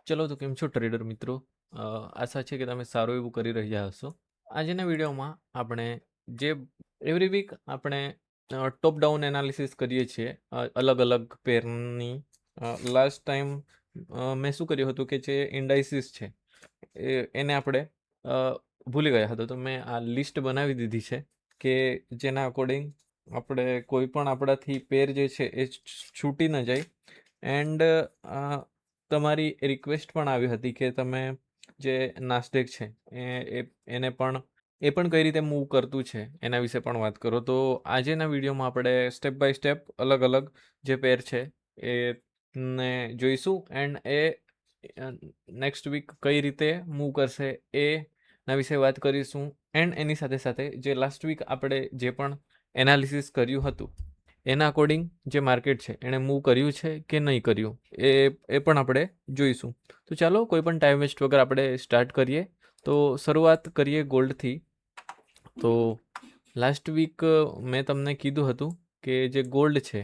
ચલો તો કેમ છો ટ્રેડર મિત્રો? આશા છે કે તમે સારું એવું કરી રહ્યા હશો. આજના વિડીયોમાં આપણે જે એવરી વીક આપણે ટોપ ડાઉન એનાલિસિસ કરીએ છીએ અલગ અલગ પેરની. લાસ્ટ ટાઈમ મેં શું કર્યું હતું કે જે ઇન્ડાઇસિસ છે એને આપણે અ, ભૂલી ગયા હતા, તો મેં આ લિસ્ટ બનાવી દીધી છે કે જેના અકોર્ડિંગ આપણે કોઈ પણ આપણાથી પેર જે છે એ છૂટી ન જાય. એન્ડ તમારી રિક્વેસ્ટ પણ આવી હતી કે તમે જે નાસ્ટેક છે એને પણ કઈ રીતે મૂવ કરતું છે એના વિશે પણ વાત કરો. તો આજેના વિડીયોમાં આપણે સ્ટેપ બાય સ્ટેપ અલગ અલગ જે પેર છે એ ને જોઈશું. એન્ડ એ નેક્સ્ટ વીક કઈ રીતે મૂવ કરશે એના વિશે વાત કરીશું. એન્ડ એની સાથે સાથે જે લાસ્ટ વીક આપણે જે પણ એનાલિસિસ કર્યું હતું એના અકોર્ડિંગ જે માર્કેટ છે એણે મૂવ કર્યું છે કે નહીં કર્યું એ પણ આપણે જોઈશું. તો ચાલો કોઈ પણ ટાઈમ વેસ્ટ વગર આપણે સ્ટાર્ટ કરીએ. તો શરૂઆત કરીએ ગોલ્ડથી. તો લાસ્ટ વીક મેં તમને કીધું હતું કે જે ગોલ્ડ છે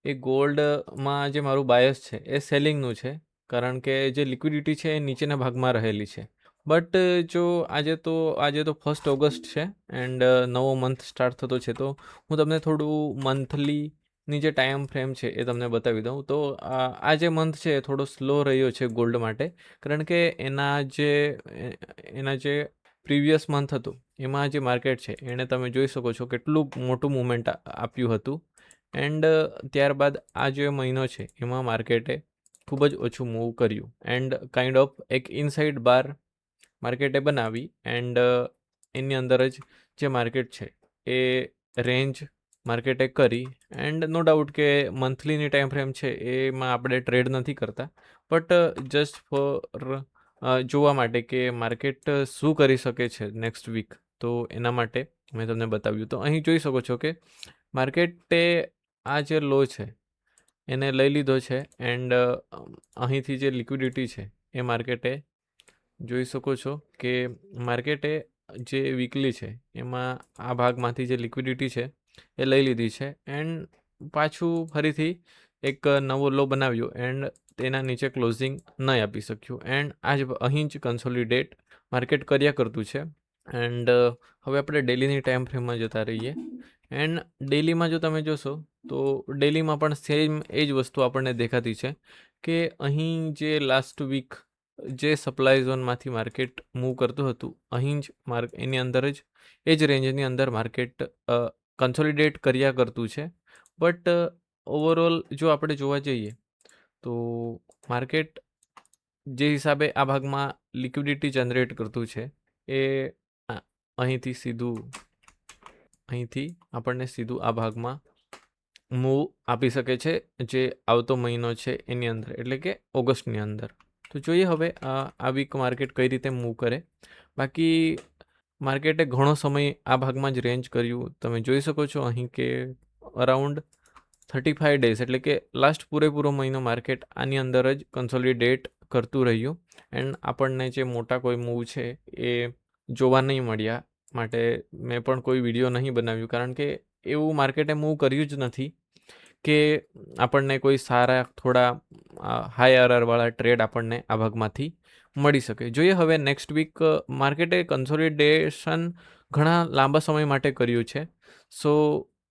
એ ગોલ્ડમાં જે મારું બાયસ છે એ સેલિંગનું છે, કારણ કે જે લિક્વિડિટી છે એ નીચેના ભાગમાં રહેલી છે. બટ જો આજે તો 1 ઓગસ્ટ છે એન્ડ નવો મંથ સ્ટાર્ટ થતો છે, તો હું તમને થોડું મંથલીની જે ટાઈમ ફ્રેમ છે એ તમને બતાવી દઉં. તો આ જે મંથ છે એ થોડો સ્લો રહ્યો છે ગોલ્ડ માટે, કારણ કે એના જે પ્રીવિયસ મંથ હતું એમાં જે માર્કેટ છે એણે તમે જોઈ શકો છો કેટલું મોટું મુવમેન્ટ આપ્યું હતું. એન્ડ ત્યારબાદ આ જે મહિનો છે એમાં માર્કેટે ખૂબ જ ઓછું મૂવ કર્યું એન્ડ કાઇન્ડ ઓફ એક ઇનસાઇડ બાર માર્કેટે બનાવી. એન્ડ એની અંદર જ જે માર્કેટ છે એ રેન્જ માર્કેટે કરી. એન્ડ નો ડાઉટ કે મંથલીની ટાઈમ ફ્રેમ છે એમાં આપણે ટ્રેડ નથી કરતા, બટ જસ્ટ ફોર જોવા માટે કે માર્કેટ શું કરી શકે છે નેક્સ્ટ વીક, તો એના માટે મેં તમને બતાવ્યું. તો અહીં જોઈ શકો છો કે માર્કેટે આ જે લો છે એને લઈ લીધો છે. એન્ડ અહીંથી જે લિક્વિડિટી છે એ માર્કેટે જોઈ શકો છો કે માર્કેટે જે વીકલી છે એમાં આ ભાગમાંથી જે લિક્વિડિટી છે એ લઈ લીધી છે. એન્ડ પાછું ફરીથી એક નવો લો બનાવ્યો એન્ડ તેના નીચે ક્લોઝિંગ નહીં આપી શક્યું. એન્ડ અહીં જ કન્સોલિડેટ માર્કેટ કર્યા કરતું છે. એન્ડ હવે આપણે ડેલીની ટાઈમ ફ્રેમમાં જતા રહીએ. એન્ડ ડેલીમાં જો તમે જોશો તો ડેલીમાં પણ સેમ એ જ વસ્તુ આપણને દેખાતી છે કે અહીં જે લાસ્ટ વીક જે સપ્લાય ઝોનમાંથી માર્કેટ મૂવ કરતું હતું અહીં જ એની અંદર જ એ જ રેન્જની અંદર માર્કેટ કન્સોલિડેટ કર્યા કરતું છે. બટ ઓવરઓલ જો આપણે જોવા જઈએ તો માર્કેટ જે હિસાબે આ ભાગમાં લિક્વિડિટી જનરેટ કરતું છે એ અહીંથી આપણને સીધું આ ભાગમાં મૂવ આપી શકે છે જે આવતો મહિનો છે એની અંદર, એટલે કે ઓગસ્ટની અંદર. તો જોઈએ હવે આ વીક માર્કેટ કઈ રીતે મૂવ કરે. બાકી માર્કેટે ઘણો સમય આ ભાગમાં જ રેન્જ કર્યું. તમે જોઈ શકો છો અહીં કે અરાઉન્ડ 35 ડેઝ એટલે કે લાસ્ટ પૂરેપૂરો મહિનો માર્કેટ આની અંદર જ કન્સોલિડેટ કરતું રહ્યું. એન્ડ આપણને જે મોટા કોઈ મૂવ છે એ જોવા નહીં મળ્યા, માટે મેં પણ કોઈ વિડીયો નહીં બનાવ્યું, કારણ કે એવું માર્કેટે મૂવ કર્યું જ નથી કે આપણને કોઈ સારા થોડા હાઈ આરઆરવાળા ટ્રેડ આપણને આ ભાગમાંથી મળી શકે. જોઈએ હવે નેક્સ્ટ વીક માર્કેટે કન્સોલિડેશન ઘણા લાંબા સમય માટે કર્યું છે. સો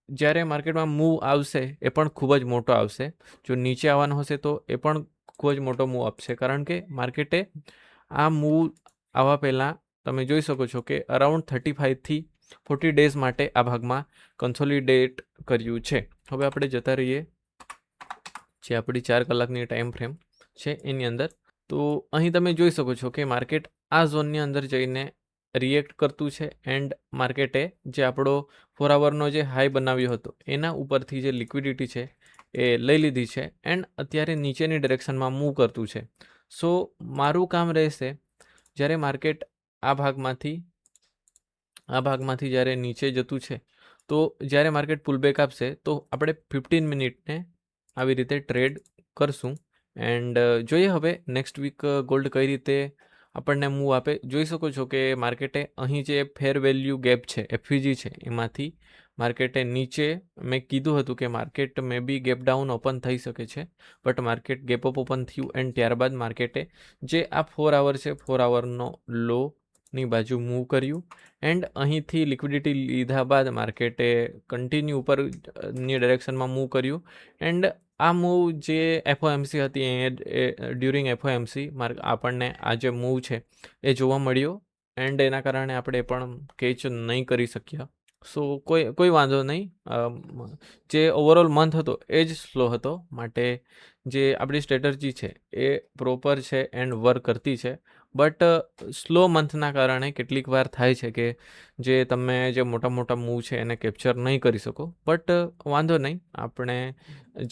જ્યારે માર્કેટમાં મૂવ આવશે એ પણ ખૂબ જ મોટો આવશે. જો નીચે આવવાનો હશે તો એ પણ ખૂબ જ મોટો મૂવ આપશે, કારણ કે માર્કેટે આ મૂવ આવવા પહેલાં તમે જોઈ શકો છો કે અરાઉન્ડ 35થી 40 ડેઝ માટે આ ભાગમાં કન્સોલિડેટ કર્યું છે. હવે આપણે જતા રહીએ જે આપણી 4 કલાકની ટાઈમ ફ્રેમ છે એની અંદર. તો અહીં તમે જોઈ શકો છો કે માર્કેટ આ ઝોનની અંદર જઈને રિએક્ટ કરતું છે. એન્ડ માર્કેટે જે આપણો 4 આવરનો જે હાઈ બનાવ્યો હતો એના ઉપરથી જે લિક્વિડિટી છે એ લઈ લીધી છે એન્ડ અત્યારે નીચેની ડિરેક્શનમાં મૂવ કરતું છે. સો મારું કામ રહેશે જ્યારે માર્કેટ આ ભાગમાંથી જ્યારે નીચે જતું છે, તો જ્યારે માર્કેટ પુલબેક આપશે તો આપણે 15 મિનિટને આવી રીતે ટ્રેડ કરશું. એન્ડ જોઈએ હવે નેક્સ્ટ વીક ગોલ્ડ કઈ રીતે આપણને મૂવ આપે. જોઈ શકો છો કે માર્કેટે અહીં જે ફેર વેલ્યુ ગેપ છે FVG છે એમાંથી માર્કેટે નીચે મેં કીધું હતું કે માર્કેટ મે બી ગેપ ડાઉન ઓપન થઈ શકે છે, but market gap up open થયું એન્ડ ત્યારબાદ માર્કેટે જે આ 4 આવર છે 4 આવરનો લોની બાજુ મૂવ કર્યું એન્ડ અહીંથી લિક્વિડિટી લીધા બાદ માર્કેટે કન્ટિન્યુ ઉપરની ડાયરેક્શનમાં મૂવ કર્યું એન્ડ આ મૂવ જે એફઓએમસી હતી એ ડ્યુરિંગ એફઓએમસી આપણને આ જે મૂવ છે એ જોવા મળ્યો એન્ડ એના કારણે આપણે પણ કેચ નહીં કરી શક્યા. સો કોઈ વાંધો નહીં. જે ઓવરઓલ મંથ હતો એ જ સ્લો હતો, માટે જે આપણી સ્ટ્રેટર્જી છે એ પ્રોપર છે એન્ડ વર્ક કરતી છે. બટ સ્લો મંથના કારણે કેટલીક વાર થાય છે કે જે તમે જે મોટા મોટા મૂવ છે એને કેપ્ચર નહીં કરી શકો. બટ વાંધો નહીં, આપણે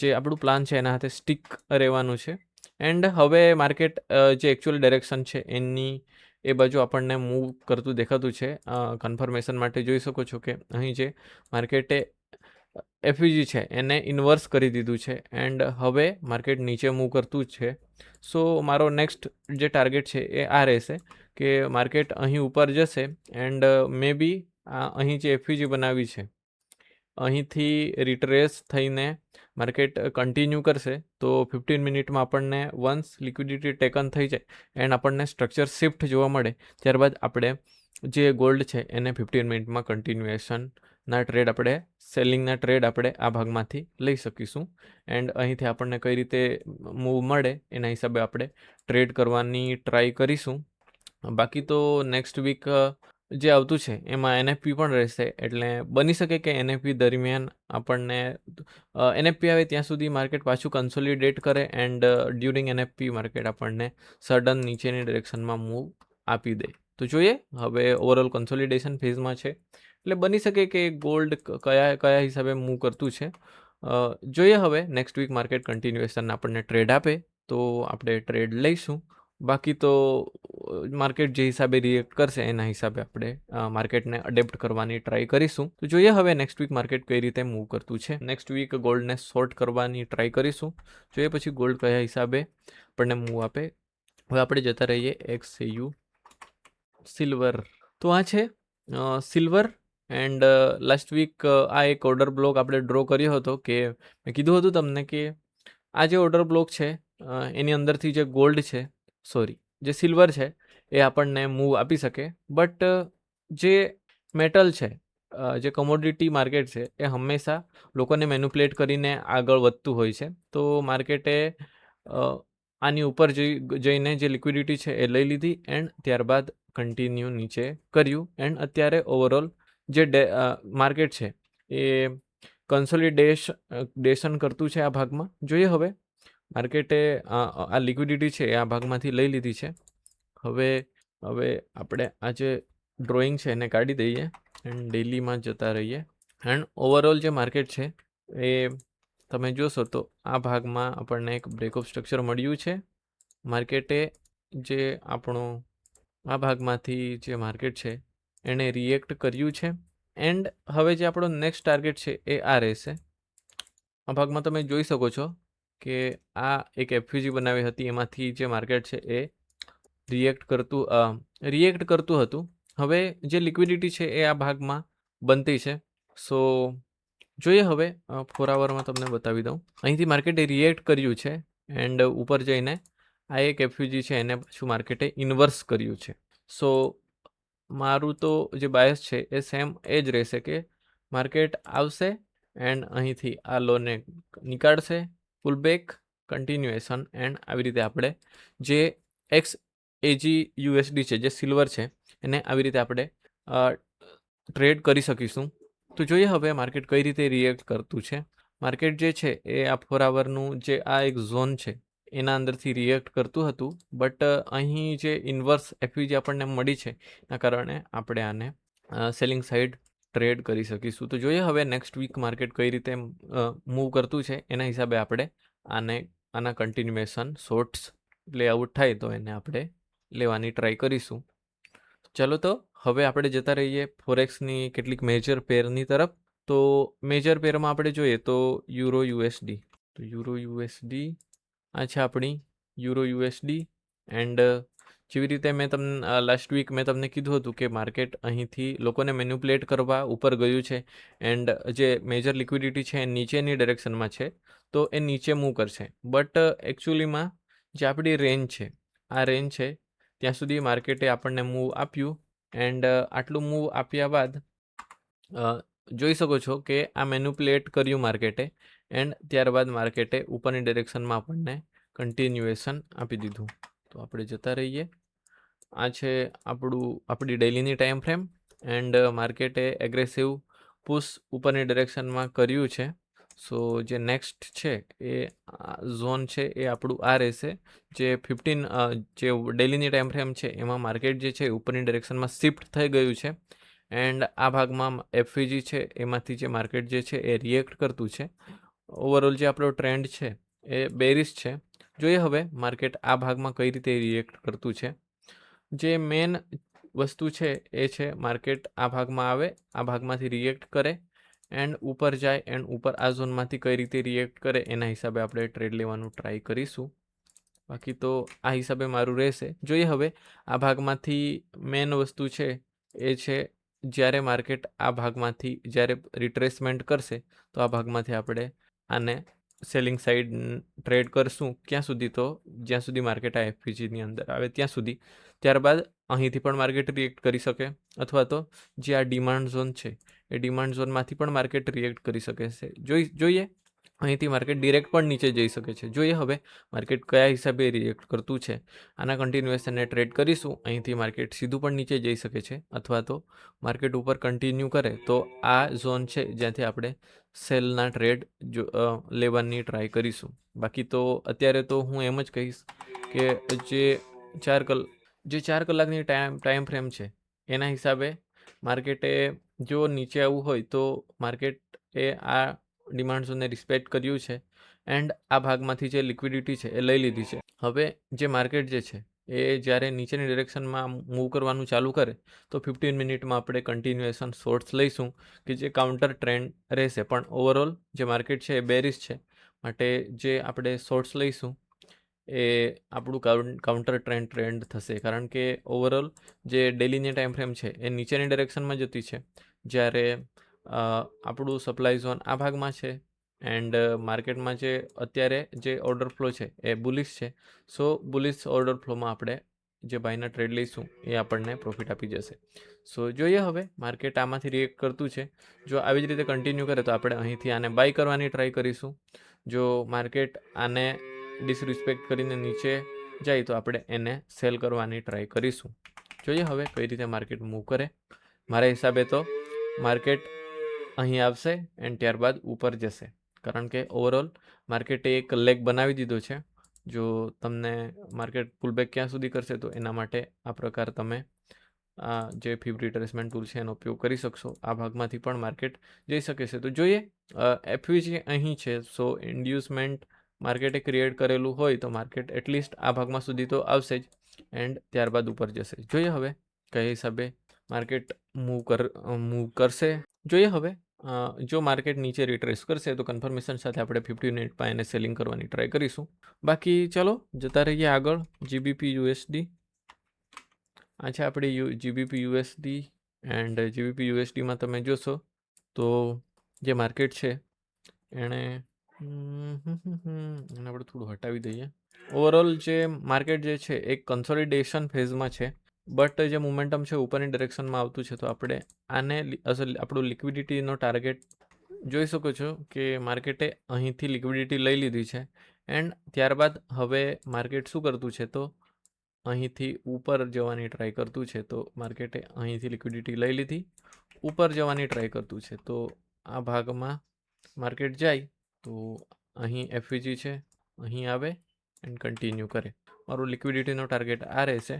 જે આપણું પ્લાન છે એના હાથે સ્ટીક રહેવાનું છે. એન્ડ હવે માર્કેટ જે એકચ્યુઅલ ડાયરેક્શન છે એની એ બાજુ આપણને મૂવ કરતું દેખાતું છે. કન્ફર્મેશન માટે જોઈ શકો છો કે અહીં જે માર્કેટે એફવીજી છે એને ઇન્વર્સ કરી દીધું છે એન્ડ હવે માર્કેટ નીચે મૂવ કરતું જ છે. સો મારો નેક્સ્ટ જે ટાર્ગેટ છે એ આ રહેશે કે માર્કેટ અહીં ઉપર જશે એન્ડ મે બી અહીં જે એફવીજી બનાવી છે અહીંથી રિટ્રેસ થઈને માર્કેટ કન્ટિન્યુ કરશે તો 15 મિનિટમાં આપણને વન્સ લિક્વિડિટી ટેકન થઈ જાય એન્ડ આપણને સ્ટ્રક્ચર શિફ્ટ જોવા મળે ત્યારબાદ આપણે જે ગોલ્ડ છે એને 15 મિનિટમાં કન્ટિન્યુએશનના ટ્રેડ આપણે સેલિંગના ટ્રેડ આપણે આ ભાગમાંથી લઈ શકીશું એન્ડ અહીંથી આપણને કઈ રીતે મૂવ મળે એના હિસાબે આપણે ટ્રેડ કરવાની ટ્રાય કરીશું. બાકી તો નેક્સ્ટ વીક જે આવતું છે એમાં એનએફપી પણ રહેશે, એટલે બની શકે કે એનએફપી દરમિયાન આપણને એનએફપી આવે ત્યાં સુધી માર્કેટ પાછું કન્સોલિડેટ કરે એન્ડ ડ્યુરિંગ એનએફપી માર્કેટ આપણને સડન નીચેની ડિરેક્શનમાં મૂવ આપી દે. તો જોઈએ, હવે ઓવરઓલ કન્સોલિડેશન ફેઝમાં છે એટલે બની શકે કે ગોલ્ડ કયા હિસાબે મૂવ કરતું છે. જોઈએ હવે નેક્સ્ટ વીક માર્કેટ કન્ટિન્યુએશન આપણને ટ્રેડ આપે તો આપણે ટ્રેડ લઈશું. બાકી તો માર્કેટ જે હિસાબે રિએક્ટ કરશે એના હિસાબે આપણે માર્કેટને અડેપ્ટ કરવાની ટ્રાય કરીશું. તો જોઈએ હવે નેક્સ્ટ વીક માર્કેટ કઈ રીતે મૂવ કરતું છે. નેક્સ્ટ વીક ગોલ્ડને શોર્ટ કરવાની ટ્રાય કરીશું. જોઈએ પછી ગોલ્ડ કયા હિસાબે આપણને મૂવ આપે. હવે આપણે જતા રહીએ XAU સિલ્વર. તો આ છે સિલ્વર એન્ડ લાસ્ટ વીક આ એક ઓર્ડર બ્લોક આપણે ડ્રો કર્યો હતો કે મેં કીધું હતું તમને કે આ જે ઓર્ડર બ્લોક છે એની અંદરથી જે ગોલ્ડ છે જે સિલ્વર છે એ આપણને મૂવ આપી શકે. બટ જે મેટલ છે જે કમોડિટી માર્કેટ છે એ હંમેશા લોકોને મેન્યુપ્લેટ કરીને આગળ વધતું હોય છે. તો માર્કેટે આની ઉપર જઈને જે લિક્વિડિટી છે એ લઈ લીધી એન્ડ ત્યારબાદ કન્ટિન્યુ નીચે કર્યું એન્ડ અત્યારે ઓવરઓલ જે માર્કેટ છે એ કન્સોલિડેશન કરતું છે આ ભાગમાં. જોઈએ હવે માર્કેટે આ લિક્વિડિટી છે એ આ ભાગમાંથી લઈ લીધી છે. હવે આપણે આ જે ડ્રોઈંગ છે એને કાઢી દઈએ એન્ડ ડેલીમાં જતા રહીએ એન્ડ ઓવરઓલ જે માર્કેટ છે એ તમે જોશો તો આ ભાગમાં આપણને એક બ્રેકઅપ સ્ટ્રક્ચર મળ્યું છે. માર્કેટે જે આપણો આ ભાગમાંથી જે માર્કેટ છે એણે રિએક્ટ કર્યું છે એન્ડ હવે જે આપણો નેક્સ્ટ ટાર્ગેટ છે એ આ રહેશે. આ ભાગમાં તમે જોઈ શકો છો કે આ એક એફયુજી બનાવી હતી એમાંથી જે માર્કેટ છે એ રિએક્ટ કરતું હતું. હવે જે લિક્વિડિટી છે એ આ ભાગમાં બનતી છે. સો જોઈએ હવે 4 આવરમાં તમને બતાવી દઉં. અહીંથી માર્કેટે રિએક્ટ કર્યું છે એન્ડ ઉપર જઈને આ એક એફયુજી છે એને પાછું માર્કેટે ઇન્વર્સ કર્યું છે. સો મારું તો જે બાયસ છે એ સેમ એ જ રહેશે કે માર્કેટ આવશે એન્ડ અહીંથી આ લોને નીકાળશે, પુલબેક, કન્ટિન્યુએશન એન્ડ આવી રીતે આપણે જે XAGUSD છે જે સિલ્વર છે એને આવી રીતે આપણે ટ્રેડ કરી શકીશું. તો જોઈએ હવે માર્કેટ કઈ રીતે રિએક્ટ કરતું છે. માર્કેટ જે છે એ આ 4 આવરનું જે આ એક ઝોન છે એના અંદરથી રિએક્ટ કરતું હતું, બટ અહીં જે ઇન્વર્સ એફવીજી આપણને મળી છે એના કારણે આપણે આને સેલિંગ સાઇડ ટ્રેડ કરી શકીશું. તો જોઈએ હવે નેક્સ્ટ વીક માર્કેટ કઈ રીતે મૂવ કરતું છે એના હિસાબે આપણે આના કન્ટિન્યુએશન શોર્ટ્સ લેઆઉટ થાય તો એને આપણે લેવાની ટ્રાય કરીશું. ચલો તો હવે આપણે જતા રહીએ ફોરેક્સની કેટલીક મેજર પેરની તરફ. તો મેજર પેરમાં આપણે જોઈએ તો યુરો યુએસડી. તો યુરો યુએસડી આ છે આપણી યુરો યુએસડી એન્ડ જેવી રીતે મેં તમને લાસ્ટ વીક મેં તમને કીધું હતું કે માર્કેટ અહીંથી લોકોને મેન્યુપ્યુલેટ કરવા ઉપર ગયું છે એન્ડ જે મેજર લિક્વિડિટી છે એ નીચેની ડિરેક્શનમાં છે, તો એ નીચે મૂવ કરશે. બટ એકચ્યુઅલીમાં જે આપણી રેન્જ છે, આ રેન્જ છે ત્યાં સુધી માર્કેટે આપણને મૂવ આપ્યું એન્ડ આટલું મૂવ આપ્યા બાદ જોઈ શકો છો કે આ મેન્યુપ્યુલેટ કર્યું માર્કેટે એન્ડ ત્યારબાદ માર્કેટે ઉપરની ડિરેક્શનમાં આપણને કન્ટિન્યુએશન આપી દીધું. તો આપણે જતા રહીએ. આ છે આપણી ડેલીની ટાઈમ ફ્રેમ એન્ડ માર્કેટે એગ્રેસિવ પુશ ઉપરની ડિરેક્શનમાં કર્યું છે. સો જે નેક્સ્ટ છે એ ઝોન છે એ આપણું આ રહેશે. જે 15 જે ડેલીની ટાઈમ ફ્રેમ છે એમાં માર્કેટ જે છે ઉપરની ડિરેક્શનમાં શિફ્ટ થઈ ગયું છે એન્ડ આ ભાગમાં એફવીજી છે એમાંથી જે માર્કેટ જે છે એ રિએક્ટ કરતું છે. ઓવરઓલ જે આપણો ટ્રેન્ડ છે એ બેરિશ છે. જોઈએ હવે માર્કેટ આ ભાગમાં કઈ રીતે રિએક્ટ કરતું છે. જે મેન વસ્તુ છે એ છે માર્કેટ આ ભાગમાં આવે, આ ભાગમાંથી રિએક્ટ કરે એન્ડ ઉપર જાય એન્ડ ઉપર આ ઝોનમાંથી કઈ રીતે રિએક્ટ કરે એના હિસાબે આપણે ટ્રેડ લેવાનું ટ્રાય કરીશું. બાકી તો આ હિસાબે મારું રહેશે. જોઈએ હવે આ ભાગમાંથી મેન વસ્તુ છે એ છે જ્યારે માર્કેટ આ ભાગમાંથી જ્યારે રિટ્રેસમેન્ટ કરશે તો આ ભાગમાંથી આપણે આને સેલિંગ સાઈડ ટ્રેડ કરશું ક્યાં સુધી, તો જ્યાં સુધી માર્કેટ આ એફપીજીની અંદર આવે ત્યાં સુધી. ત્યારબાદ અહીંથી પણ માર્કેટ રિએક્ટ કરી શકે અથવા તો જે આ ડિમાન્ડ ઝોન છે એ ડિમાન્ડ ઝોનમાંથી પણ માર્કેટ રિએક્ટ કરી શકે છે. જોઈએ અહીંથી માર્કેટ ડિરેક્ટ પણ નીચે જઈ શકે છે. જોઈએ હવે માર્કેટ કયા હિસાબે રિએક્ટ કરતું છે. આના કન્ટિન્યુએશનને ટ્રેડ કરીશું. અહીંથી માર્કેટ સીધું પણ નીચે જઈ શકે છે અથવા તો માર્કેટ ઉપર કન્ટિન્યુ કરે તો આ ઝોન છે જ્યાંથી આપણે સેલના ટ્રેડ લેવાની ટ્રાય કરીશું. બાકી તો અત્યારે તો હું એમ જ કહીશ કે જે 4 કલાકની ટાઈમ ફ્રેમ છે એના હિસાબે માર્કેટે જો નીચે આવવું હોય તો માર્કેટે આ ડિમાન્ડ ઝોનને રિસ્પેક્ટ કર્યું છે એન્ડ આ ભાગમાંથી જે લિક્વિડિટી છે એ લઈ લીધી છે. હવે જે માર્કેટ જે છે એ જ્યારે નીચેની ડિરેક્શનમાં મૂવ કરવાનું ચાલુ કરે તો 15 મિનિટમાં આપણે કન્ટિન્યુએશન શોર્ટ્સ લઈશું કે જે કાઉન્ટર ટ્રેન્ડ રહેશે. પણ ઓવરઓલ જે માર્કેટ છે એ બેરિશ છે માટે જે આપણે શોર્ટ્સ લઈશું એ આપણું કાઉન્ટર ટ્રેન્ડ થશે. કારણ કે ઓવરઓલ જે ડેલીની ટાઈમ ફ્રેમ છે એ નીચેની ડિરેક્શનમાં જતી છે જ્યારે આપણું સપ્લાય ઝોન આ ભાગમાં છે એન્ડ માર્કેટમાં જે અત્યારે જે ઓર્ડર ફ્લો છે એ બુલિશ છે. સો બુલિશ ઓર્ડર ફ્લોમાં આપણે જે બાયના ટ્રેડ લઈશું એ આપણને પ્રોફિટ આપી જશે. સો જોઈએ હવે માર્કેટ આમાંથી રિએક્ટ કરતું છે. જો આવી જ રીતે કન્ટિન્યુ કરે તો આપણે અહીંથી આને બાય કરવાની ટ્રાય કરીશું. જો માર્કેટ આને ડિસરિસ્પેક્ટ કરીને નીચે જાય તો આપણે એને સેલ કરવાની ટ્રાય કરીશું. જોઈએ હવે કઈ રીતે માર્કેટ મૂવ કરે. મારા હિસાબે તો માર્કેટ અહીં આવશે એન્ડ ત્યારબાદ ઉપર જશે કારણ કે ઓવરઓલ માર્કેટે એક લેગ બનાવી દીધો છે. જો તમને માર્કેટ પુલબેક ક્યાં સુધી કરશે તો એના માટે આ પ્રકાર તમે જે ફીબ રિટ્રેસમેન્ટ ટૂલ છે એનો ઉપયોગ કરી શકશો. આ ભાગમાંથી પણ માર્કેટ જઈ શકે છે. તો જોઈએ એફવીજી અહીં છે. સો ઇન્ડ્યુસમેન્ટ માર્કેટે ક્રિએટ કરેલું હોય તો માર્કેટ એટલીસ્ટ આ ભાગમાં સુધી તો આવશે જ એન્ડ ત્યારબાદ ઉપર જશે. જોઈએ હવે કયા હિસાબે માર્કેટ મૂવ કરશે. જોઈએ હવે જો માર્કેટ નીચે રિટ્રેસ કરશે તો કન્ફર્મેશન સાથે આપણે 15 મિનિટમાં એને સેલિંગ કરવાની ટ્રાય કરીશું. બાકી ચાલો જતા રહીએ આગળ. જીબીપી યુએસડી આ છે આપણી જીબીપી યુએસડી એન્ડ જીબીપી યુએસડીમાં તમે જોશો તો જે માર્કેટ છે એણે આપણે થોડું હટાવી દઈએ. ઓવરઓલ જે માર્કેટ જે છે એક કન્સોલિડેશન ફેઝમાં છે બટ જે મોમેન્ટમ છે ઉપરની ડિરેક્શનમાં આવતું છે. તો આપણે આને આપણું લિક્વિડિટીનો ટાર્ગેટ જોઈ શકો છો કે માર્કેટે અહીંથી લિક્વિડિટી લઈ લીધી છે એન્ડ ત્યારબાદ હવે માર્કેટ શું કરતું છે તો અહીંથી ઉપર જવાની ટ્રાય કરતું છે. તો માર્કેટે અહીંથી લિક્વિડિટી લઈ લીધી, ઉપર જવાની ટ્રાય કરતું છે. તો આ ભાગમાં માર્કેટ જાય તો અહીં એફવીજી છે, અહીં આવે એન્ડ કન્ટિન્યુ કરે. મારું લિક્વિડિટીનો ટાર્ગેટ આ રહેશે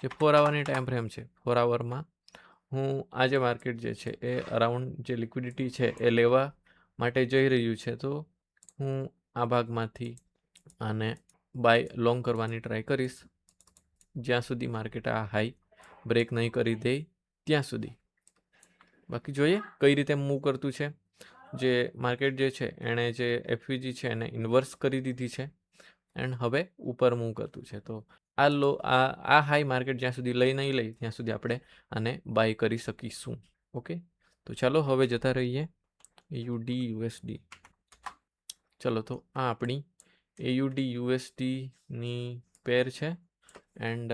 જે 4 આવરની ટાઈમ ફ્રેમ છે. 4 આવરમાં હું આ જે માર્કેટ જે છે એ અરાઉન્ડ જે લિક્વિડિટી છે એ લેવા માટે જઈ રહ્યું છે. તો હું આ ભાગમાંથી આને બાય લોંગ કરવાની ટ્રાય કરીશ જ્યાં સુધી માર્કેટ આ હાઈ બ્રેક નહીં કરી દે ત્યાં સુધી. બાકી જોઈએ કઈ રીતે મૂવ કરતું છે. જે માર્કેટ જે છે એણે જે એફવીજી છે એને ઇન્વર્સ કરી દીધી છે એન્ડ હવે ઉપર મૂવ કરતું છે. તો આ હાઈ માર્કેટ જ્યાં સુધી લઈ નહીં લઈ ત્યાં સુધી આપણે આને બાય કરી શકીશું. ઓકે, તો ચાલો હવે જતા રહીએ AUD USD. ચલો, તો આ આપણી AUD USDની પેર છે. એન્ડ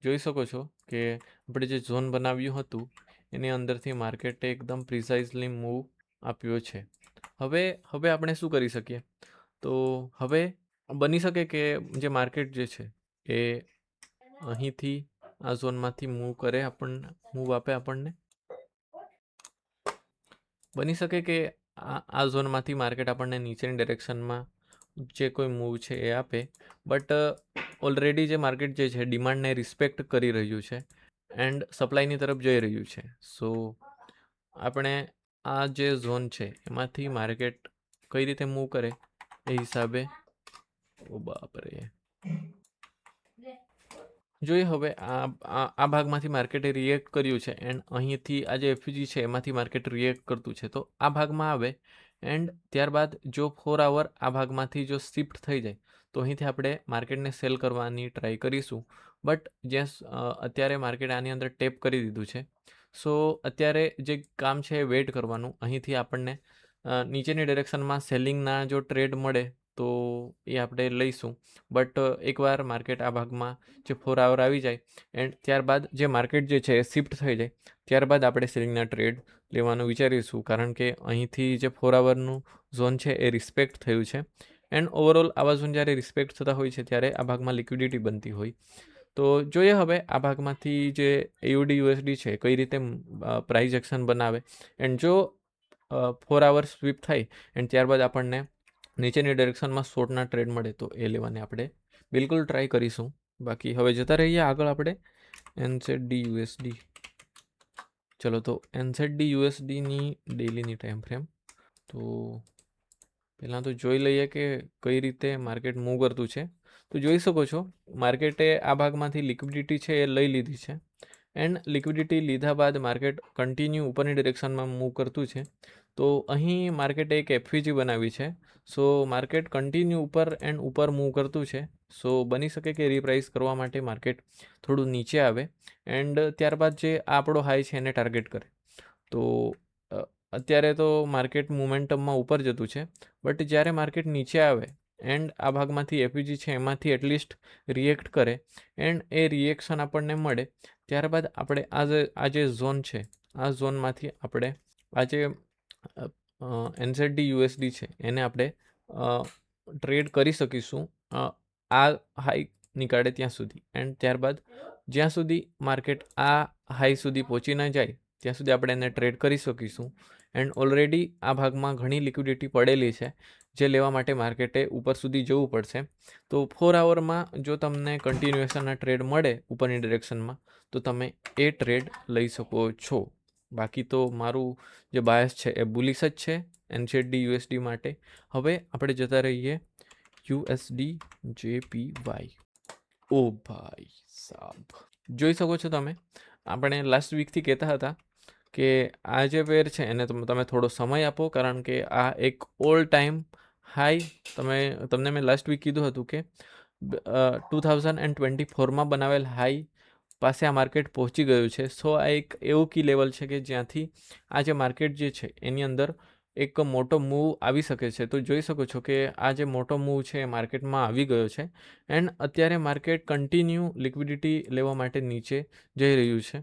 જોઈ શકો છો કે આપણે જે ઝોન બનાવ્યું હતું એની અંદરથી માર્કેટે એકદમ પ્રિસાઇઝલી મૂવ આપ્યો છે. હવે આપણે શું કરી શકીએ? તો હવે બની શકે કે જે માર્કેટ જે છે એ અહીંથી આ ઝોનમાંથી મૂવ આપે આપણને. બની શકે કે આ ઝોનમાંથી માર્કેટ આપણને નીચેની ડિરેક્શનમાં જે કોઈ મૂવ છે એ આપે. બટ ઓલરેડી જે માર્કેટ જે છે ડિમાન્ડને રિસ્પેક્ટ કરી રહ્યું છે એન્ડ સપ્લાયની તરફ જઈ રહ્યું છે. સો આપણે આ જે ઝોન છે એમાંથી માર્કેટ કઈ રીતે મૂવ કરે એ હિસાબે બાપરે જોઈએ. હવે આ ભાગમાંથી માર્કેટે રિએક્ટ કર્યું છે એન્ડ અહીંથી આ જે એફયુજી છે એમાંથી માર્કેટ રિએક્ટ કરતું છે. તો આ ભાગમાં આવે એન્ડ ત્યારબાદ જો 4 આવર આ ભાગમાંથી જો શિફ્ટ થઈ જાય તો અહીંથી આપણે માર્કેટને સેલ કરવાની ટ્રાય કરીશું. બટ જ્યાં અત્યારે માર્કેટ આની અંદર ટેપ કરી દીધું છે. સો અત્યારે જે કામ છે એ વેઇટ કરવાનું. અહીંથી આપણને નીચેની ડિરેક્શનમાં સેલિંગના જો ટ્રેડ મળે તો એ આપણે લઈશું. બટ એકવાર માર્કેટ આ ભાગમાં જે 4 આવર આવી જાય એન્ડ ત્યારબાદ જે માર્કેટ જે છે એ શિફ્ટ થઈ જાય ત્યારબાદ આપણે સેલિંગના ટ્રેડ લેવાનું વિચારીશું. કારણ કે અહીંથી જે 4 આવરનું ઝોન છે એ રિસ્પેક્ટ થયું છે એન્ડ ઓવરઓલ આવા ઝોન જ્યારે રિસ્પેક્ટ થતા હોય છે ત્યારે આ ભાગમાં લિક્વિડિટી બનતી હોય. તો જોઈએ હવે આ ભાગમાંથી જે AUD USD છે કઈ રીતે પ્રાઇસ એક્શન બનાવે. એન્ડ જો 4 આવર્સ સ્વીપ થાય એન્ડ ત્યારબાદ આપણને નીચેની ડિરેક્શનમાં શોર્ટના ટ્રેડ મળે તો એ લેવાને આપણે બિલકુલ ટ્રાય કરીશું. બાકી હવે જતા રહીએ આગળ આપણે NZD USD. ચલો, તો NZD USDની ડેલીની ટાઈમ ફ્રેમ. તો પહેલાં તો જોઈ લઈએ કે કઈ રીતે માર્કેટ મૂવ કરતું છે. તો જોઈ શકો છો માર્કેટે આ ભાગમાંથી લિક્વિડિટી છે એ લઈ લીધી છે એન્ડ લિક્વિડિટી લીધા બાદ માર્કેટ કન્ટિન્યુ ઉપરની ડિરેક્શનમાં મૂવ કરતું છે. તો અહીં માર્કેટે એક એફવીજી બનાવી છે. સો માર્કેટ કન્ટિન્યુ ઉપર મૂવ કરતું છે. સો બની શકે કે રીપ્રાઇસ કરવા માટે માર્કેટ થોડું નીચે આવે એન્ડ ત્યારબાદ જે આપણો હાઈ છે એને ટાર્ગેટ કરે. તો અત્યારે તો માર્કેટ મોમેન્ટમમાં ઉપર જતું છે. બટ જ્યારે માર્કેટ નીચે આવે એન્ડ આ ભાગમાંથી એફવીજી છે એમાંથી એટલીસ્ટ રિએક્ટ કરે એન્ડ એ રિએક્શન આપણને મળે ત્યારબાદ આપણે આ જે ઝોન છે આ ઝોનમાંથી આપણે આ જે NZD USD છે એને આપણે ટ્રેડ કરી શકીશું આ હાઈ નીકાળે ત્યાં સુધી. એન્ડ ત્યારબાદ જ્યાં સુધી માર્કેટ આ હાઈ સુધી પહોંચી ન જાય ત્યાં સુધી આપણે એને ટ્રેડ કરી શકીશું. એન્ડ ઓલરેડી આ ભાગમાં ઘણી લિક્વિડિટી પડેલી છે જે લેવા માટે માર્કેટે ઉપર સુધી જવું પડશે. તો 4 આવરમાં જો તમને કન્ટિન્યુએશનના ટ્રેડ મળે ઉપરની ડિરેક્શનમાં તો તમે એ ટ્રેડ લઈ શકો છો. બાકી તો મારું જે બાયસ છે એ બુલિશ જ છે NZD USD માટે. હવે આપણે જતા રહીએ USD JPY. ઓ ભાઈ સાબ, જોઈ શકો છો તમે આપણે લાસ્ટ વીકથી કહેતા હતા કે આ જે પેર છે એને તમે થોડો સમય આપો કારણ કે આ એક ઓલ ટાઈમ હાઈ તમને મેં લાસ્ટ વીક કીધું હતું કે 2024માં બનાવેલ હાઈ પાસે આ માર્કેટ પહોંચી ગયું છે. સો આ એક એવું કી લેવલ છે કે જ્યાંથી આ જે માર્કેટ જે છે એની અંદર એક મોટો મૂવ આવી શકે છે. તો જોઈ શકો છો કે આ જે મોટો મૂવ છે એ માર્કેટમાં આવી ગયો છે એન્ડ અત્યારે માર્કેટ કન્ટિન્યુ લિક્વિડિટી લેવા માટે નીચે જઈ રહ્યું છે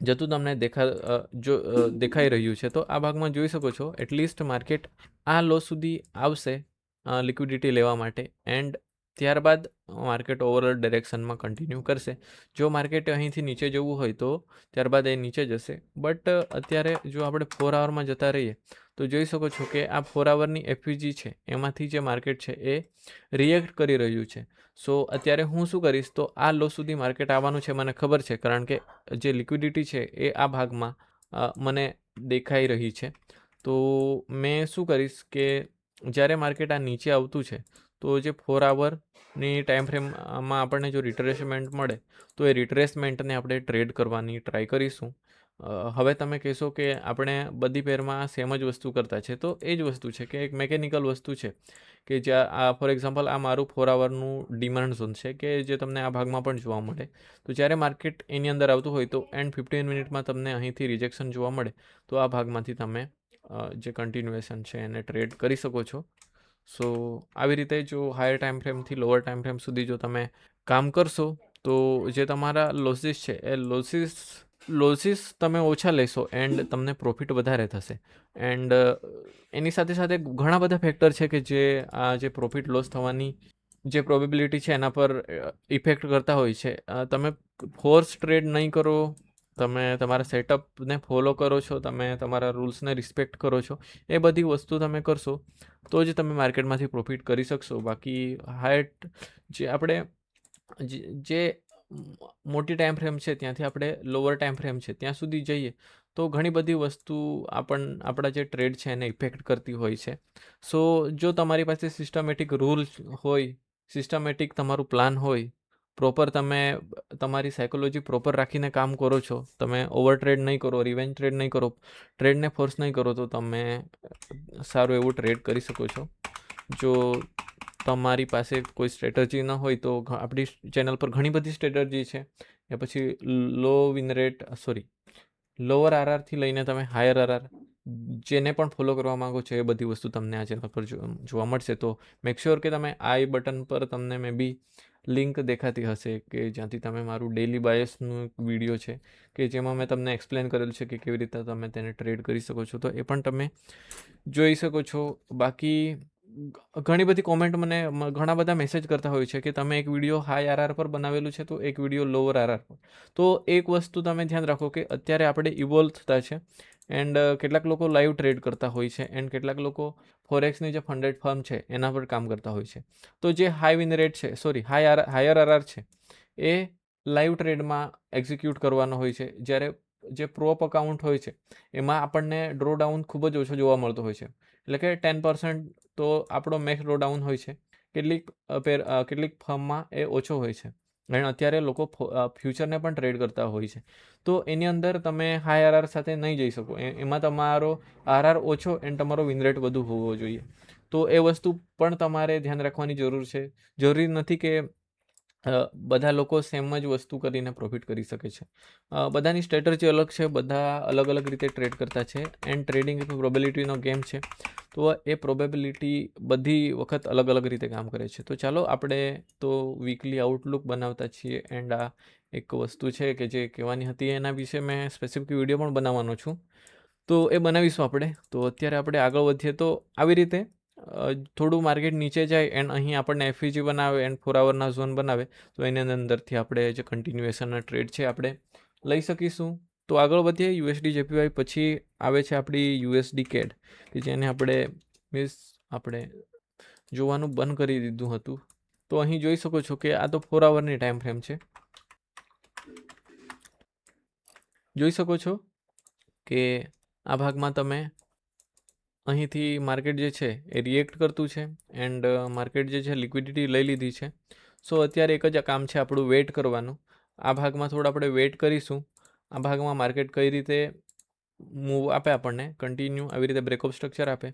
જતું તમને દેખાઈ રહ્યું છે. તો આ ભાગમાં જોઈ શકો છો એટલીસ્ટ માર્કેટ આ લો સુધી આવશે લિક્વિડિટી લેવા માટે એન્ડ ત્યારબાદ માર્કેટ ઓવરઓલ ડિરેક્શનમાં કન્ટિન્યુ કરશે. જો માર્કેટ અહીંથી નીચે જવું હોય તો ત્યારબાદ એ નીચે જશે. બટ અત્યારે જો આપણે 4 આવરમાં જતા રહીએ તો જોઈ શકો છો કે આ 4 આવરની એફવીજી છે એમાંથી જે માર્કેટ છે એ રિએક્ટ કરી રહ્યું છે. સો અત્યારે હું શું કરીશ તો આ લો સુધી માર્કેટ આવવાનું છે મને ખબર છે કારણ કે જે લિક્વિડિટી છે એ આ ભાગમાં મને દેખાઈ રહી છે. તો મેં શું કરીશ કે જ્યારે માર્કેટ આ નીચે આવતું છે તો જે 4 આવરની ટાઈમ ફ્રેમમાં આપણને જો રિટ્રેસમેન્ટ મળે તો એ રિટ્રેસમેન્ટને આપણે ટ્રેડ કરવાની ટ્રાય કરીશું. હવે તમે કહેશો કે આપણે બધી પેરમાં સેમ જ વસ્તુ કરતા છે તો એ જ વસ્તુ છે કે એક મેકેનિકલ વસ્તુ છે કે જ્યાં ફોર એક્ઝામ્પલ આ મારું 4 આવરનું ડિમાન્ડ ઝોન છે કે જે તમને આ ભાગમાં પણ જોવા મળે. તો જ્યારે માર્કેટ એની અંદર આવતું હોય તો એન્ડ 15 મિનિટમાં તમને અહીંથી રિજેક્શન જોવા મળે તો આ ભાગમાંથી તમે જે કન્ટિન્યુએશન છે એને ટ્રેડ કરી શકો છો. સો આવી રીતે જો હાયર ટાઈમ ફ્રેમથી લોઅર ટાઈમ ફ્રેમ સુધી જો તમે કામ કરશો તો જે તમારા લોસીસ છે એ લોસીસ તમે ઓછા લેશો એન્ડ તમને પ્રોફિટ વધારે થશે. એન્ડ એની સાથે સાથે ઘણા બધા ફેક્ટર છે કે જે આ જે પ્રોફિટ લોસ થવાની જે પ્રોબેબિલિટી છે એના પર ઇફેક્ટ કરતા હોય છે. તમે ફોર્સ ટ્રેડ નહીં કરો, તમે તમારા સેટઅપને ફોલો કરો છો, તમે તમારા રૂલ્સને રિસ્પેક્ટ કરો છો, એ બધી વસ્તુ તમે કરશો તો જ તમે માર્કેટમાંથી પ્રોફિટ કરી શકશો. બાકી હાઈટ જે આપણે જે મોટી ટાઈમ ફ્રેમ છે ત્યાંથી આપણે લોઅર ટાઈમ ફ્રેમ છે ત્યાં સુધી જઈએ તો ઘણી બધી વસ્તુ આપણા જે ટ્રેડ છે એને ઇફેક્ટ કરતી હોય છે. સો જો તમારી પાસે સિસ્ટમેટિક રૂલ્સ હોય, સિસ્ટમેટિક તમારું પ્લાન હોય, પ્રોપર તમે તમારી સાયકોલોજી પ્રોપર રાખીને કામ કરો છો, તમે ઓવર ટ્રેડ નહીં કરો, રિવેન્જ ટ્રેડ નહીં કરો, ટ્રેડને ફોર્સ નહીં કરો તો તમે સારું એવું ટ્રેડ કરી શકો છો. જો તમારી પાસે કોઈ સ્ટ્રેટજી ન હોય તો આપણી ચેનલ પર ઘણી બધી સ્ટ્રેટજી છે. એ પછી લોઅર આરઆરથી લઈને તમે હાયર આરઆર જેને પણ ફોલો કરવા માંગો છો એ બધી વસ્તુ તમને આ ચેનલ પર જોવા મળશે. તો મેક શ્યોર કે તમે આઈ બટન પર તમને મે બી લિંક દેખાતી હશે કે જ્યાંથી તમે મારું ડેલી બાયસનું વિડીયો છે કે જેમાં મેં તમને એક્સપ્લેન કરેલું છે કે કેવી રીતે તમે તેને ટ્રેડ કરી શકો છો, તો એ પણ તમે જોઈ શકો છો. બાકી ઘણી બધી કોમેન્ટ મને ઘણા બધા મેસેજ કરતા હોય છે કે તમે એક વિડીયો હાઈ આરઆર પર બનાવેલું છે તો એક વિડીયો લોઅર આરઆર પર. તો એક વસ્તુ તમે ધ્યાન રાખો કે અત્યારે આપણે ઇવોલ્વ થતા છે એન્ડ કેટલાક લોકો લાઈવ ટ્રેડ કરતા હોય છે એન્ડ કેટલાક લોકો ફોરેક્સની જે ફંડેડ ફર્મ છે એના પર કામ કરતા હોય છે. તો જે હાઈ વિન રેટ છે હાયર આરઆર છે એ લાઈવ ટ્રેડમાં એક્ઝિક્યુટ કરવાનો હોય છે, જ્યારે જે પ્રોપ અકાઉન્ટ હોય છે એમાં આપણને ડ્રો ડાઉન ખૂબ જ ઓછો જોવા મળતો હોય છે. એટલે કે 10% તો આપણો મેક્સ ડ્રો ડાઉન હોય છે. કેટલીક ફર્મમાં એ ઓછો હોય છે અને અત્યારે લોકો ફ્યુચરને પણ ટ્રેડ કરતા હોય છે. તો એની અંદર તમે હાઈ આરઆર સાથે નહીં જઈ શકો, એમાં તમારો આરઆર ઓછો એન્ડ તમારો વિન રેટ વધુ હોવો જોઈએ. તો એ વસ્તુ પણ તમારે ધ્યાન રાખવાની જરૂર છે. જરૂરી નથી કે બધા લોકો સેમ જ વસ્તુ કરીને પ્રોફિટ કરી શકે છે. બધાની સ્ટ્રેટજી અલગ છે, બધા અલગ અલગ રીતે ટ્રેડ કરતા છે એન્ડ ટ્રેડિંગ એક પ્રોબેબિલિટીનો ગેમ છે. તો એ પ્રોબેબિલિટી બધી વખત અલગ અલગ રીતે કામ કરે છે. તો ચાલો આપણે તો વીકલી આઉટલુક બનાવતા છીએ એન્ડ આ એક વસ્તુ છે કે જે કહેવાની હતી એના વિશે મેં સ્પેસિફિક વિડીયો પણ બનાવવાનો છું, તો એ બનાવીશું આપણે. તો અત્યારે આપણે આગળ વધીએ તો આવી રીતે થોડું માર્કેટ નીચે જાય એન્ડ અહીં આપણને એફઈજી બનાવે એન્ડ 4 આવરના ઝોન બનાવે તો એની અંદરથી આપણે જે કન્ટિન્યુએશનના ટ્રેડ છે આપણે લઈ શકીશું. તો આગળ વધીએ. યુએસડી જેપીવાય પછી આવે છે આપણી યુએસડી કેડ કે જેને આપણે જોવાનું બંધ કરી દીધું હતું. તો અહીં જોઈ શકો છો કે આ તો 4 આવરની ટાઈમ ફ્રેમ છે. જોઈ શકો છો કે આ ભાગમાં તમે અહીંથી માર્કેટ જે છે એ રિએક્ટ કરતું છે એન્ડ માર્કેટ જે છે લિક્વિડિટી લઈ લીધી છે. સો અત્યારે એક જ કામ છે આપણું વેઇટ કરવાનું. આ ભાગમાં થોડું આપણે વેઇટ કરીશું. આ ભાગમાં માર્કેટ કઈ રીતે મૂવ આપે આપણને કન્ટિન્યુ આવી રીતે બ્રેકઅપ સ્ટ્રક્ચર આપે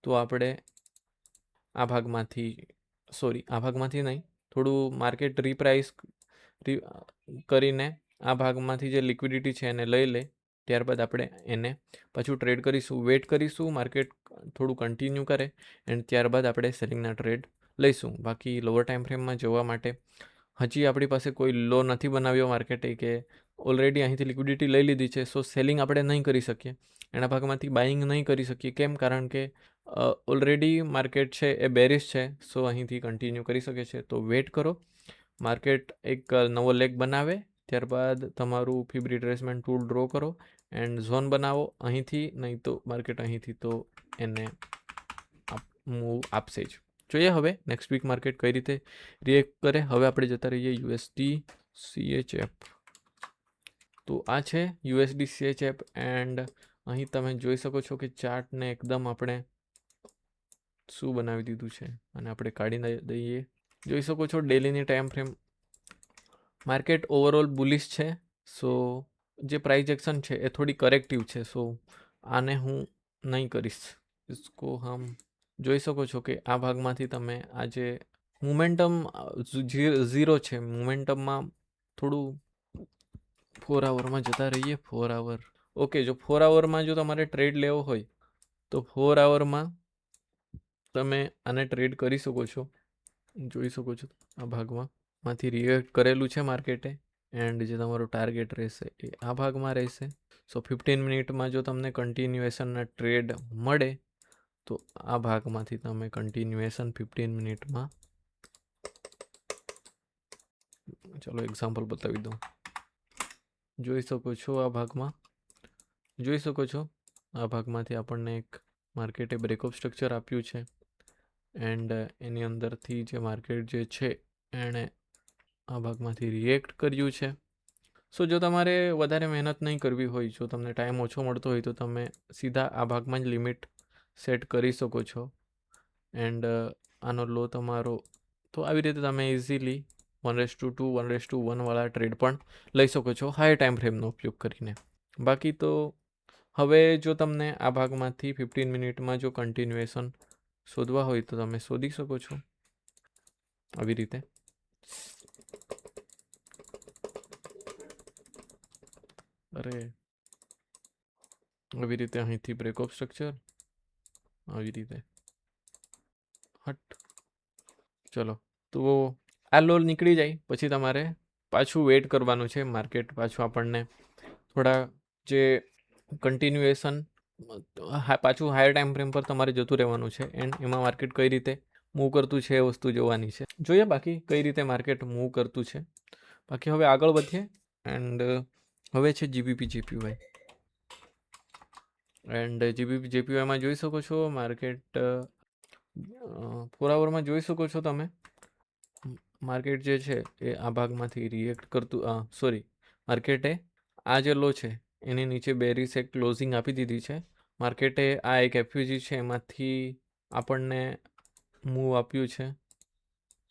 તો આપણે આ ભાગમાંથી નહીં, થોડું માર્કેટ રીપ્રાઇસ કરીને આ ભાગમાંથી જે લિક્વિડિટી છે એને લઈ લે, ત્યારબાદ આપણે એને પાછું ટ્રેડ કરીશું. વેઇટ કરીશું માર્કેટ થોડું કન્ટિન્યુ કરે એન્ડ ત્યારબાદ આપણે સેલિંગના ટ્રેડ લઈશું. બાકી લોઅર ટાઈમ ફ્રેમમાં જોવા માટે હજી આપણી પાસે કોઈ લો નથી બનાવ્યો માર્કેટે કે ઓલરેડી અહીંથી લિક્વિડિટી લઈ લીધી છે. સો સેલિંગ આપણે નહીં કરી શકીએ, એના ભાગમાંથી બાઇંગ નહીં કરી શકીએ. કેમ? કારણ કે ઓલરેડી માર્કેટ છે એ બેરિશ છે. સો અહીંથી કન્ટિન્યુ કરી શકે છે. તો વેટ કરો, માર્કેટ એક નવો લેગ બનાવે, ત્યારબાદ તમારું ફિબ રિટ્રેસમેન્ટ ટૂલ ડ્રો કરો એન્ડ ઝોન બનાવો અહીંથી, નહીં તો માર્કેટ અહીંથી તો એને મૂવ આપશે જ. જોઈએ હવે નેક્સ્ટ વીક માર્કેટ કઈ રીતે રિએક્ટ કરે. હવે આપણે જતા રહીએ યુએસડી CHF. તો આ છે યુએસડી CHF એન્ડ અહીં તમે જોઈ શકો છો કે ચાર્ટને એકદમ આપણે શું બનાવી દીધું છે અને આપણે કાઢી દઈએ. જોઈ શકો છો ડેલીની time frame market overall bullish છે. સો જે પ્રાઇસ એક્શન છે એ થોડી કરેક્ટિવ છે. સો આને હું નહીં કરીશ, इसको हम જોઈ શકો છો કે આ ભાગમાંથી તમે આ જે મોમેન્ટમ 0 છે, મોમેન્ટમમાં થોડું 4 આવરમાં જતા રહીએ. 4 આવર, ઓકે. જો 4 આવરમાં જો તમારે ટ્રેડ લેવો હોય તો 4 આવરમાં તમે આને ટ્રેડ કરી શકો છો. જોઈ શકો છો આ ભાગમાં માંથી રિએક્ટ કરેલું છે માર્કેટે, એન્ડ જે તમારું ટાર્ગેટ રહેશે એ આ ભાગમાં રહેશે. સો 15 મિનિટમાં જો તમને કન્ટિન્યુએશનના ટ્રેડ મળે તો આ ભાગમાંથી તમે કન્ટિન્યુએશન 15 મિનિટમાં, ચલો એક્ઝામ્પલ બતાવી દઉં. જોઈ શકો છો આ ભાગમાં, જોઈ શકો છો આ ભાગમાંથી આપણને એક માર્કેટે બ્રેકઅપ સ્ટ્રક્ચર આપ્યું છે, એન્ડ એની અંદરથી જે માર્કેટ જે છે એણે આ ભાગમાંથી રિએક્ટ કર્યું છે. સો જો તમારે વધારે મહેનત નહીં કરવી હોય, જો તમને ટાઈમ ઓછો મળતો હોય તો તમે સીધા આ ભાગમાં જ લિમિટ સેટ કરી શકો છો. એન્ડ આનો લો તમારો, તો આવી રીતે તમે ઇઝીલી 1:2 1:1 વાળા ટ્રેડ પણ લઈ શકો છો હાઈ ટાઈમ ફ્રેમનો ઉપયોગ કરીને. બાકી તો હવે જો તમને આ ભાગમાંથી 15 મિનિટમાં જો કન્ટિન્યુએશન શોધવા હોય તો તમે શોધી શકો છો આવી રીતે. આવી રીતે અહીંથી બ્રેકઅપ સ્ટ્રક્ચર આવી રીતે ચલો. તો આ લો નીકળી જાય પછી તમારે પાછું વેઇટ કરવાનું છે. માર્કેટ પાછું આપણને થોડા જે કન્ટિન્યુએશન પાછું હાયર ટાઈમ ફ્રેમ પર તમારે જતું રહેવાનું છે, એન્ડ એમાં માર્કેટ કઈ રીતે મૂવ કરતું છે એ વસ્તુ જોવાની છે. જોઈએ બાકી કઈ રીતે માર્કેટ મૂવ કરતું છે. બાકી હવે આગળ વધીએ, એન્ડ હવે છે જીબીપી જેપીવાય. એન્ડ જીબીપી જેપીવાયમાં જોઈ શકો છો માર્કેટ 4 આવરમાં જોઈ શકો છો તમે માર્કેટ જે છે એ આ ભાગમાંથી રિએક્ટ કરતું, માર્કેટે આ જે લો છે એની નીચે બેરીસ એક ક્લોઝિંગ આપી દીધી છે. માર્કેટે આ એક એફયુજી છે એમાંથી આપણને મૂવ આપ્યું છે.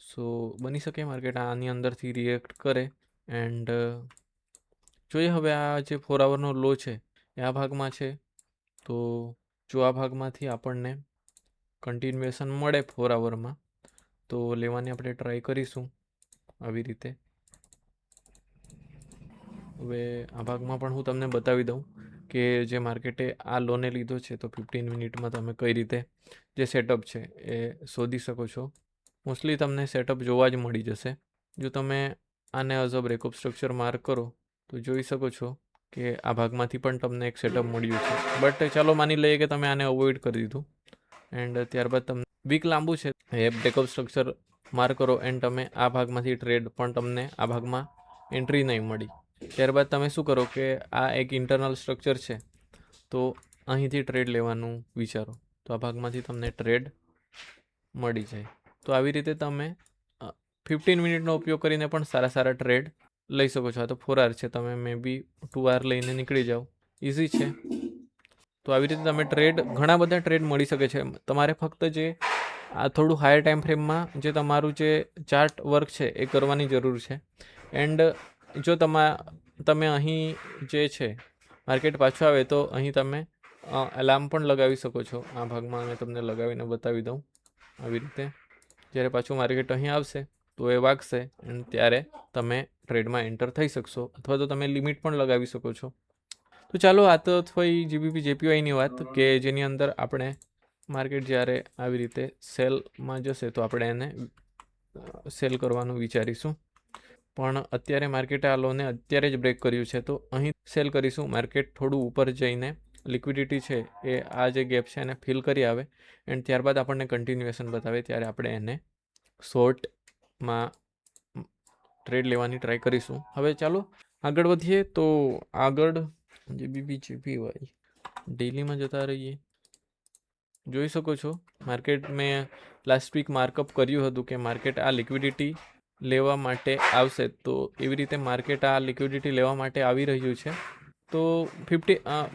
સો બની શકે માર્કેટ આની અંદરથી રિએક્ટ કરે. એન્ડ જોઈએ હવે આ જે 4 આવરનો લો છે એ આ ભાગમાં છે, તો જો આ ભાગમાંથી આપણને કન્ટિન્યુએશન મળે 4 આવરમાં તો લેવાની આપણે ટ્રાય કરીશું આવી રીતે. હવે આ ભાગમાં પણ હું તમને બતાવી દઉં કે જે માર્કેટે આ લોને લીધો છે તો 15 મિનિટમાં તમે કઈ રીતે જે સેટઅપ છે એ શોધી શકો છો. મોસ્ટલી તમને સેટઅપ જોવા જ મળી જશે. જો તમે આને as a breakup structure mark કરો તો જોઈ શકો છો કે આ ભાગમાંથી પણ તમને એક સેટઅપ મળ્યું છે. બટ ચાલો માની લઈએ કે તમે આને અવોઇડ કરી દીધું, એન્ડ ત્યારબાદ તમને વીક લાંબુ છે એ બ્રેકઅપ સ્ટ્રક્ચર માર્ક કરો, એન્ડ તમે આ ભાગમાંથી ટ્રેડ પણ તમને આ ભાગમાં એન્ટ્રી નહીં મળી. ત્યારબાદ તમે શું કરો કે આ એક ઇન્ટરનલ સ્ટ્રક્ચર છે તો અહીંથી ટ્રેડ લેવાનું વિચારો, તો આ ભાગમાંથી તમને ટ્રેડ મળી જાય. તો આવી રીતે તમે 15 મિનિટનો ઉપયોગ કરીને પણ સારા સારા ટ્રેડ લઈ શકો છો. આ તો 4 આવર છે, તમે મે બી 2 આવર લઈને નીકળી જાઓ, ઇઝી છે. તો આવી રીતે તમે ટ્રેડ, ઘણા બધા ટ્રેડ મળી શકે છે. તમારે ફક્ત જે આ થોડું હાયર ટાઈમ ફ્રેમમાં જે તમારું જે ચાર્ટ વર્ક છે એ કરવાની જરૂર છે. એન્ડ જો તમે અહીં જે છે માર્કેટ પાછું આવે તો અહીં તમે એલાર્મ પણ લગાવી શકો છો. આ ભાગમાં મેં તમને લગાવીને બતાવી દઉં આવી રીતે. જ્યારે પાછું માર્કેટ અહીં આવશે તો એ વાગશે, એન્ડ ત્યારે તમે ટ્રેડમાં એન્ટર થઈ શકશો, અથવા તો તમે લિમિટ પણ લગાવી શકો છો. તો ચાલો, આ તો થઈ જીબીપી જેપીવાયની વાત કે જેની અંદર આપણે માર્કેટ જ્યારે આવી રીતે સેલમાં જશે તો આપણે એને સેલ કરવાનું વિચારીશું. પણ અત્યારે માર્કેટે આ લોને અત્યારે જ બ્રેક કર્યું છે તો અહીં સેલ કરીશું. માર્કેટ થોડું ઉપર જઈને લિક્વિડિટી છે એ આ જે ગેપ છે એને ફિલ કરી આવે, એન્ડ ત્યારબાદ આપણને કન્ટિન્યુએશન બતાવે ત્યારે આપણે એને શોર્ટમાં ટ્રેડ લેવાની ટ્રાય કરીશું. હવે ચાલો આગળ વધીએ. તો આગળ જીબીપી જેપીવાય ડેલીમાં જતા રહીએ. જોઈ શકો છો માર્કેટ મેં લાસ્ટ વીક માર્કઅપ કર્યું હતું કે માર્કેટ આ લિક્વિડિટી લેવા માટે આવશે, તો એવી રીતે માર્કેટ આ લિક્વિડિટી લેવા માટે આવી રહ્યું છે. તો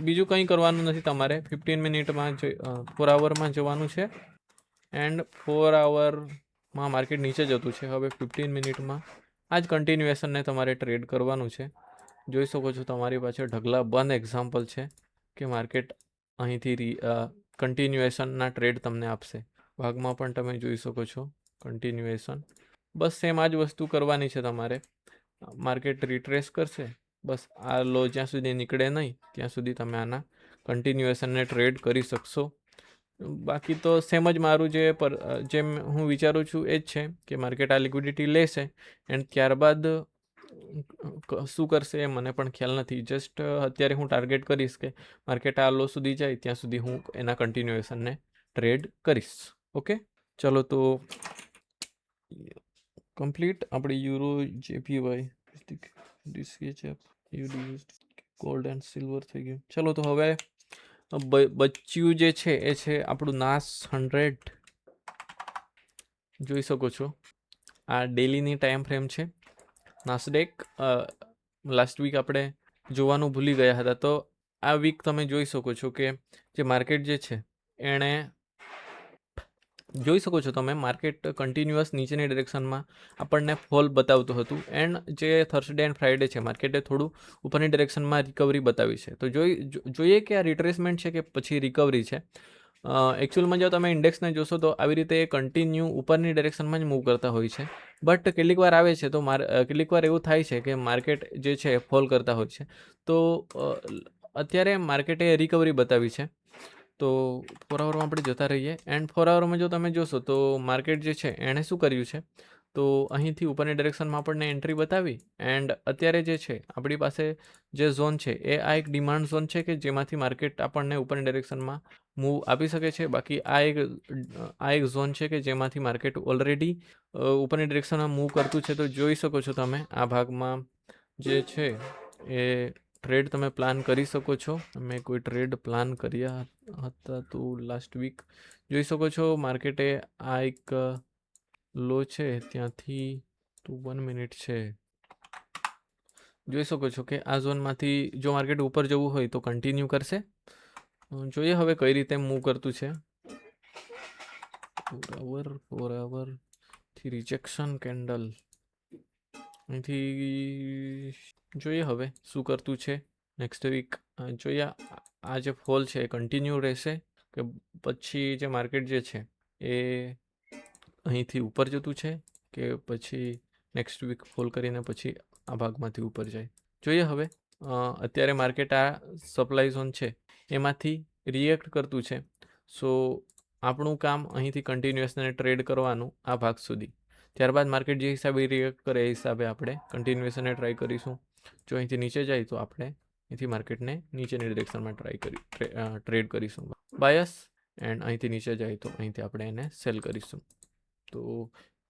બીજું કંઈ કરવાનું નથી તમારે. 15 મિનિટમાં 4 આવરમાં જવાનું છે, એન્ડ 4 આવરમાં માર્કેટ નીચે જતું છે. હવે 15 મિનિટમાં આ જ કન્ટિન્યુએશનને તમારે ટ્રેડ કરવાનું છે. જોઈ શકો છો તમારી પાસે ઢગલા બંધ એક્ઝામ્પલ છે કે માર્કેટ અહીંથી કન્ટિન્યુએશનના ટ્રેડ તમને આપશે. ભાગમાં પણ તમે જોઈ શકો છો કન્ટિન્યુએશન. બસ સેમ આ જ વસ્તુ કરવાની છે તમારે. માર્કેટ રિટ્રેસ કરશે, બસ આ લો જ્યાં સુધી નીકળે નહીં ત્યાં સુધી તમે આના કન્ટિન્યુએશનને ટ્રેડ કરી શકશો. બાકી તો સેમ જ મારું જેમ હું વિચારું છું એ જ છે કે માર્કેટ આ લિક્વિડિટી લેશે એન્ડ ત્યારબાદ શું કરશે એ મને પણ ખ્યાલ નથી. જસ્ટ અત્યારે હું ટાર્ગેટ કરીશ કે માર્કેટ આ લો સુધી જાય ત્યાં સુધી હું એના કન્ટિન્યુએશનને ટ્રેડ કરીશ. ઓકે, ચલો તો કમ્પ્લીટ આપણી યુરો જેપીવાય ગોલ્ડ એન્ડ સિલ્વર થઈ ગયું. ચલો તો હવે બચ્યું જે છે એ છે આપણું નાસ 100. જોઈ શકો છો આ ડેલીની ટાઈમ ફ્રેમ છે. નાસ્ડેક લાસ્ટ વીક આપણે જોવાનું ભૂલી ગયા હતા, તો આ વીક તમે જોઈ શકો છો કે જે માર્કેટ જે છે એણે જોઈ શકો છો તમે માર્કેટ કન્ટિન્યુઅસ નીચેની ડિરેક્શનમાં આપણને ફોલ બતાવતું હતું એન્ડ જે થર્સડે એન્ડ ફ્રાઈડે છે માર્કેટે થોડું ઉપરની ડિરેક્શનમાં રિકવરી બતાવી છે. તો જોઈએ કે આ રિટ્રેસમેન્ટ છે કે પછી રિકવરી છે. એકચ્યુઅલમાં જો તમે ઇન્ડેક્સને જોશો તો આવી રીતે કન્ટિન્યુ ઉપરની ડિરેક્શનમાં જ મૂવ કરતા હોય છે. બટ કેટલીક વાર આવે છે તો કેટલીક વાર એવું થાય છે કે માર્કેટ જે છે ફોલ કરતા હોય છે. તો અત્યારે માર્કેટે રિકવરી બતાવી છે. તો 4 આવરમાં આપણે જતા રહીએ એન્ડ 4 આવરમાં જો તમે જોશો તો માર્કેટ જે છે એણે શું કર્યું છે, તો અહીંથી ઉપરની ડિરેક્શનમાં આપણને એન્ટ્રી બતાવી એન્ડ અત્યારે જે છે આપણી પાસે જે ઝોન છે એ આ એક ડિમાન્ડ ઝોન છે કે જેમાંથી માર્કેટ આપણને ઉપરની ડિરેક્શનમાં મૂવ આપી શકે છે. બાકી આ એક ઝોન છે કે જેમાંથી માર્કેટ ઓલરેડી ઉપરની ડિરેક્શનમાં મૂવ કરતું છે. તો જોઈ શકો છો તમે આ ભાગમાં જે છે એ ટ્રેડ તમે પ્લાન કરી શકો છો. તમે કોઈ ટ્રેડ પ્લાન કર્યા હતા તો લાસ્ટ વીક જોઈ શકો છો માર્કેટે આ એક લો છે ત્યાંથી તો 1 મિનિટ છે, જોઈ શકો છો કે આ ઝોનમાંથી જો માર્કેટ ઉપર જવું હોય તો કન્ટિન્યુ કરશે. જોઈએ હવે કઈ રીતે મૂવ કરતું છે. 4 આવરથી રિજેક્શન કેન્ડલ, અહીંથી જોઈએ હવે શું કરતું છે નેક્સ્ટ વીક. જોઈએ આ જે ફોલ છે એ કન્ટિન્યુ રહેશે કે પછી જે માર્કેટ જે છે એ અહીંથી ઉપર જતું છે કે પછી નેક્સ્ટ વીક ફોલ કરીને પછી આ ભાગમાંથી ઉપર જાય. જોઈએ હવે. અત્યારે માર્કેટ આ સપ્લાય ઝોન છે એમાંથી રિએક્ટ કરતું છે. સો આપણું કામ અહીંથી કન્ટિન્યુઅસને ટ્રેડ કરવાનું આ ભાગ સુધી. ત્યારબાદ માર્કેટ જે હિસાબે રિએક્ટ કરે એ હિસાબે આપણે કન્ટિન્યુએશનને ટ્રાય કરીશું. જો અહીંથી નીચે જાય તો આપણે અહીંથી માર્કેટને નીચેની ડિરેક્શનમાં ટ્રેડ કરીશું બાયસ એન્ડ અહીંથી નીચે જાય તો અહીંથી આપણે એને સેલ કરીશું. તો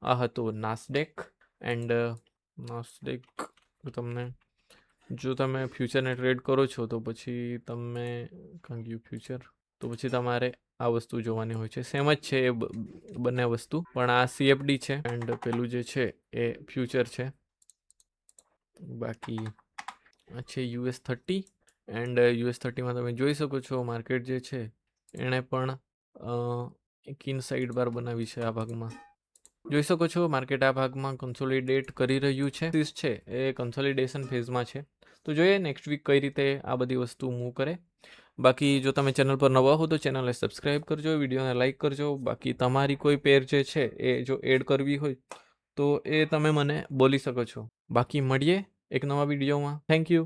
આ હતો નાસ્ડેક એન્ડ નાસ્ડેક. જો તમે ફ્યુચરને ટ્રેડ કરો છો તો પછી તમે ફ્યુચર તો પછી તમારે આ વસ્તુ જોવાની હોય છે. સેમ જ છે એ બંને વસ્તુ, પણ આ CFD છે એન્ડ પેલું જે છે એ ફ્યુચર છે. બાકી આ છે US30 એન્ડ US30માં તમે જોઈ શકો છો માર્કેટ જે છે એણે પણ એક ઇનસાઇડ બાર બનાવી છે. આ ભાગમાં જોઈ શકો છો માર્કેટ આ ભાગમાં કન્સોલિડેટ કરી રહ્યું છે એ કન્સોલિડેશન ફેઝમાં છે. તો જોઈએ નેક્સ્ટ વીક કઈ રીતે આ બધી વસ્તુ મૂવ કરે. બાકી જો તમે ચેનલ પર નવા હો તો ચેનલને સબસ્ક્રાઈબ કરજો, વિડીયોને લાઇક કરજો. બાકી તમારી કોઈ પેર જે છે એ જો એડ કરવી હોય તો એ તમે મને બોલી શકો છો. બાકી મળીએ એક નવા વિડીયોમાં. Thank you.